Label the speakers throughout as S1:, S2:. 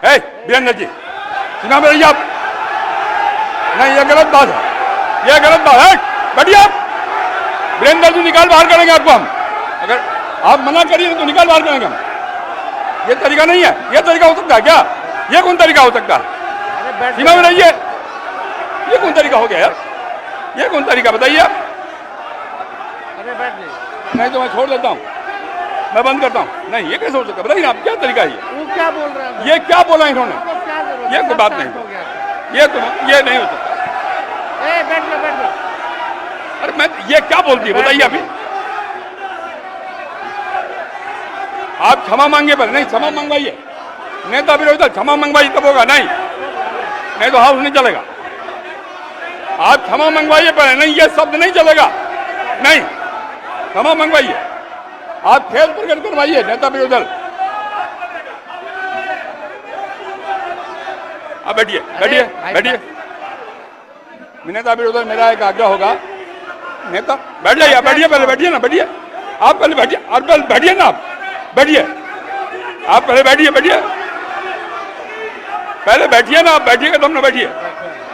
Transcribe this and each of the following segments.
S1: वीरेंद्र जी सुना मेरी आप, नहीं ये गलत बात है, ये गलत बात है। बढ़िया वीरेंद्र जी निकाल बाहर करेंगे आपको हम, अगर आप मना करिए तो निकाल बाहर करेंगे हम। ये तरीका नहीं है, ये तरीका हो सकता है क्या? ये कौन तरीका हो सकता है? सीमा में रहिए, ये कौन तरीका हो गया यार? ये कौन तरीका बताइए आप? नहीं तो मैं छोड़ देता हूँ, मैं बंद करता हूँ। नहीं ये कैसे हो सकता है बताइए आप, क्या तरीका है ये?
S2: वो क्या बोल रहे हैं?
S1: ये क्या बोला इन्होंने? ये कोई बात नहीं, ये नहीं हो सकता।
S2: बैठ लो।
S1: अरे मैं ये क्या बोलती है बताइए अभी? आप क्षमा मांगे पर नहीं, क्षमा मंगवाइए। नेता विरोधी दल क्षमा मंगवाइए तब होगा, नहीं तो हाउस नहीं चलेगा। आप क्षमा मंगवाइए पर नहीं, ये शब्द नहीं चलेगा। नहीं क्षमा मंगवाइए, आप खेद प्रकट करवाइए नेता विरोधी दल। आप बैठिए नेता विरोधी दल, मेरा एक आग्रह होगा। नेता बैठ जाइए, बैठिए पहले, बैठिए ना, बैठिए आप पहले, बैठिए और पहले बैठिए ना, आप बैठिए, आप पहले बैठिए पहले बैठिए ना, आप बैठिएगा तब ना बैठिए।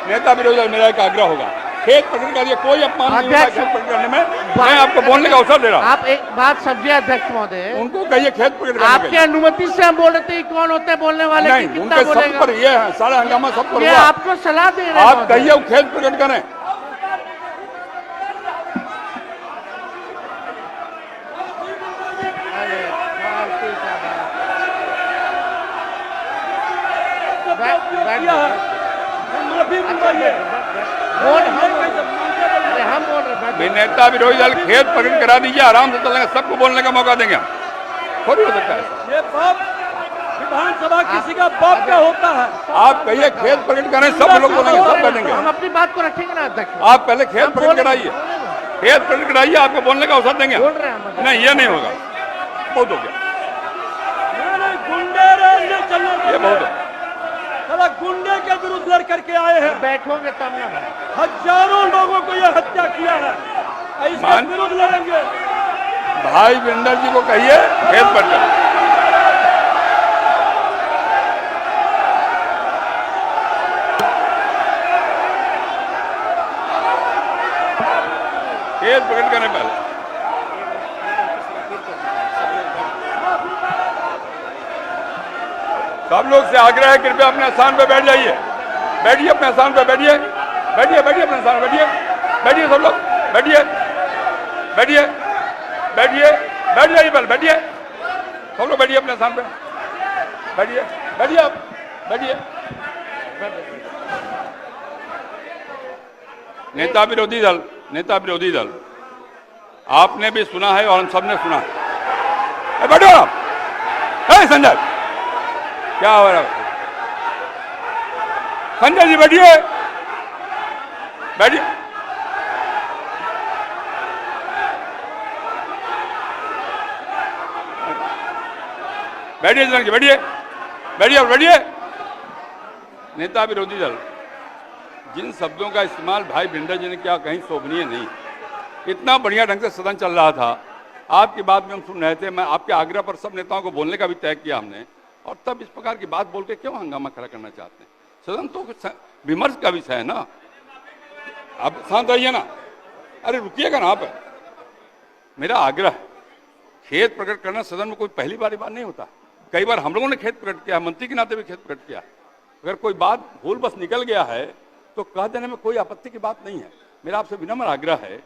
S1: नेता विरोधी दल, मेरा एक आग्रह होगा, खेद प्रकट करिए, कोई अपमान नहीं होगा खेद प्रकट करने में। मैं आपको बोलने का अवसर दे रहा हूँ।
S2: आप एक बात समझिए अध्यक्ष महोदय,
S1: उनको कहिए खेद प्रकट करने
S2: आपकी अनुमति से हम बोल रहे थे, कौन होते हैं बोलने वाले?
S1: नहीं, उनके सब पर ये है, सारा हंगामा सब पर
S2: ये
S1: हुआ।
S2: आपको सलाह दे रहे हैं।
S1: आप कहिए खेद प्रकट करें। नेता विरोधी दल खेद प्रकट करा दीजिए, आराम से चलेंगे, सबको बोलने का मौका देंगे हम। थोड़ी हो सकता है
S3: ये बाप विधानसभा किसी का बाप का होता है।
S1: आप कहिए खेद प्रकट करें, सब लोग बोलेंगे, सब बैठेंगे।
S2: हम अपनी बात को रखेंगे ना अध्यक्ष।
S1: आप पहले खेद प्रकट कराइए, खेद प्रकट कराइए, आपको बोलने का अवसर देंगे। नहीं ये नहीं होगा, बहुत हो गया,
S3: गुंडे चलना,
S1: ये बहुत है।
S3: गुंडे के विरुद्ध लड़ करके आए हैं,
S2: बैठोगे तब ना।
S3: हजारों लोगों को यह हत्या किया है, इसके विरुद्ध लड़ेंगे।
S1: भाई वीरेंद्र जी को कहिए खेद प्रकट, खेद प्रकट करने पहले। सब लोग से आग्रह है, कृपया अपने स्थान पे बैठ जाइए, बैठिए अपने स्थान पे, बैठिए अपने स्थान पे, बैठिए सब लोग, बैठ जाइए पहले, बैठिए सब लोग, बैठिए अपने स्थान पे, बैठिए आप, बैठिए। नेता विरोधी दल आपने भी सुना है और हम सब ने सुना है। बैठो आप, संजय क्या हो रहा है? संजय जी बैठिए, बैठिए बैठिए। नेता विरोधी दल, जिन शब्दों का इस्तेमाल भाई भिंडर जी ने किया कहीं शोभनीय नहीं। इतना बढ़िया ढंग से सदन चल रहा था, आपकी बात में हम सुन रहे थे, मैं आपके आग्रह पर सब नेताओं को बोलने का भी तय किया हमने, और तब इस प्रकार की बात बोल के क्यों हंगामा खड़ा करना चाहते हैं? सदन तो विमर्श का विषय है ना, आप शांत रहिए ना, अरे रुकिएगा ना आप। मेरा आग्रह, खेद प्रकट करना सदन में कोई पहली बार बात नहीं होता, कई बार हम लोगों ने खेद प्रकट किया, मंत्री के नाते भी खेद प्रकट किया। अगर कोई बात भूल बस निकल गया है तो कह देने में कोई आपत्ति की बात नहीं है। मेरा आपसे विनम्र आग्रह है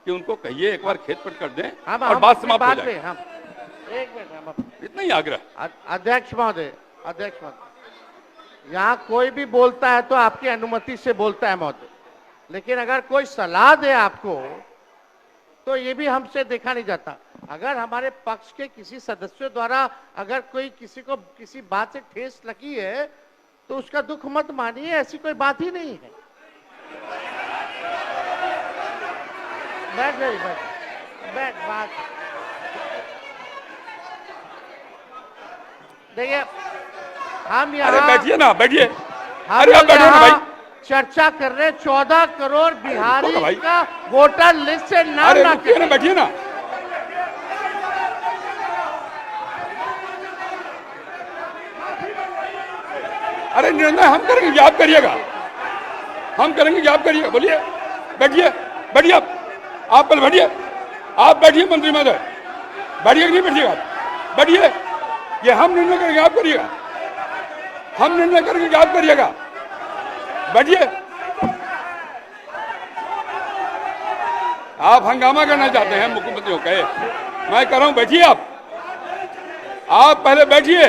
S1: कि उनको कहिए एक बार खेद प्रकट कर दें और बात समाप्त हो जाए।
S2: एक मिनट,
S1: इतना ही आग्रह।
S2: अध्यक्ष महोदय, यहाँ कोई भी बोलता है तो आपकी अनुमति से बोलता है महोदय, लेकिन अगर कोई सलाह दे आपको तो ये भी हमसे देखा नहीं जाता। अगर हमारे पक्ष के किसी सदस्यों द्वारा अगर कोई किसी को किसी बात से ठेस लगी है तो उसका दुख मत मानिए, ऐसी कोई बात ही नहीं है। बैठ बात देखिए, हम यहाँ
S1: बैठिए ना, बैठिए,
S2: अरे आप बैठो ना भाई, चर्चा कर रहे 14 करोड़ बिहारी का वोटर लिस्ट से नाम ना,
S1: बैठिए ना। अरे निर्णय हम करेंगे, आप करिएगा, हम करेंगे, आप करिएगा। बोलिए, बैठिए, बैठिए, आप पहले बैठिए, आप बैठिए मंत्री महोदय, बैठिए कि नहीं बैठिएगा? बैठिए, ये हम निर्णय करेंगे, आप करिएगा, हम निर्णय करेंगे, आप करिएगा। बैठिए, आप हंगामा करना चाहते हैं मुख्यमंत्री को कहे, मैं कह रहा हूं बैठिए, आप पहले बैठिए,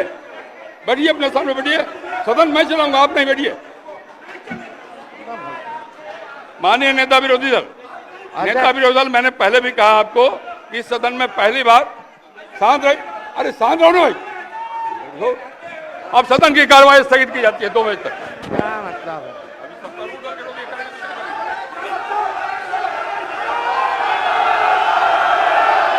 S1: बैठिए, अपने सामने बैठिए, सदन मैं चलाऊंगा, आप नहीं बैठिए। माननीय नेता विरोधी दल, नेता विरोधी दल, मैंने पहले भी कहा आपको कि इस सदन में पहली बार शांत रहे। अरे शांत रहो ना भाई, अब सदन की कार्रवाई स्थगित की जाती है 2 बजे तक।
S2: क्या मतलब है?